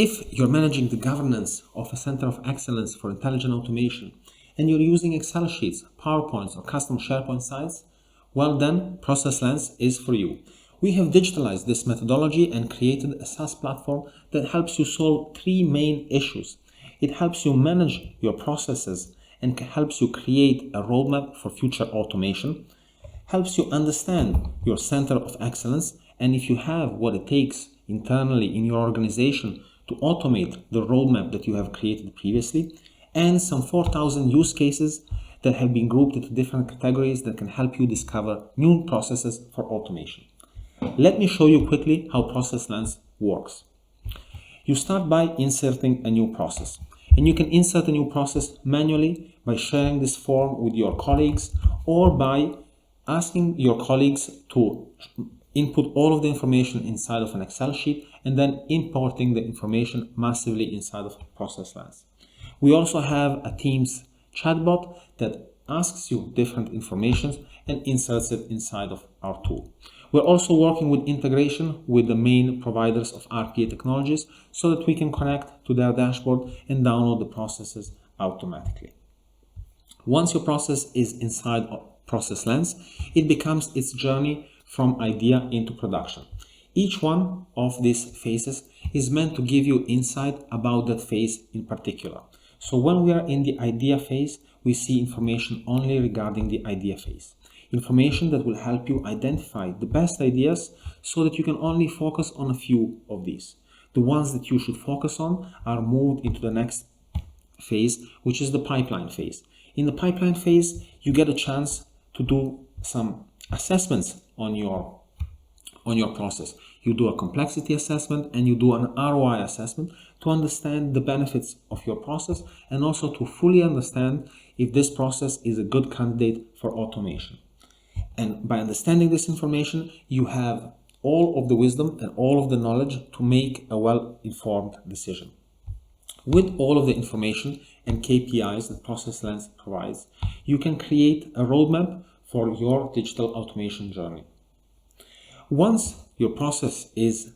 If you're managing the governance of a center of excellence for intelligent automation and you're using Excel sheets, PowerPoints, or custom SharePoint sites, well then, ProcessLenz is for you. We have digitalized this methodology and created a SaaS platform that helps you solve three main issues. It helps you manage your processes and helps you create a roadmap for future automation, helps you understand your center of excellence, and if you have what it takes internally in your organization to automate the roadmap that you have created previously, and some 4,000 use cases that have been grouped into different categories that can help you discover new processes for automation. Let me show you quickly how ProcessLenz works. You start by inserting a new process, and you can insert a new process manually by sharing this form with your colleagues or by asking your colleagues to input all of the information inside of an Excel sheet and then importing the information massively inside of ProcessLenz. We also have a Teams chatbot that asks you different information and inserts it inside of our tool. We're also working with integration with the main providers of RPA technologies so that we can connect to their dashboard and download the processes automatically. Once your process is inside of ProcessLenz, it becomes its journey from idea into production. Each one of these phases is meant to give you insight about that phase in particular. So when we are in the idea phase, we see information only regarding the idea phase. Information that will help you identify the best ideas so that you can only focus on a few of these. The ones that you should focus on are moved into the next phase, which is the pipeline phase. In the pipeline phase, you get a chance to do some assessments on your process. You do a complexity assessment and you do an ROI assessment to understand the benefits of your process and also to fully understand if this process is a good candidate for automation. And by understanding this information, you have all of the wisdom and all of the knowledge to make a well-informed decision. With all of the information and KPIs that ProcessLenz provides, you can create a roadmap for your digital automation journey. Once your process is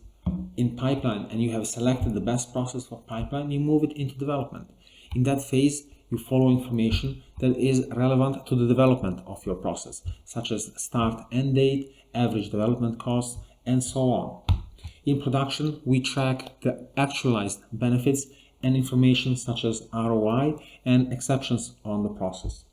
in pipeline and you have selected the best process for pipeline, you move it into development. In that phase, you follow information that is relevant to the development of your process, such as start end date, average development costs, and so on. In production, we track the actualized benefits and information such as ROI and exceptions on the process.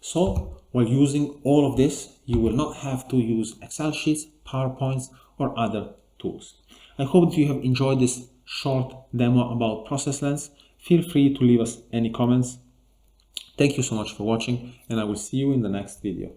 So, while using all of this, you will not have to use Excel sheets, PowerPoints, or other tools. I hope that you have enjoyed this short demo about ProcessLenz. Feel free to leave us any comments. Thank you so much for watching, and I will see you in the next video.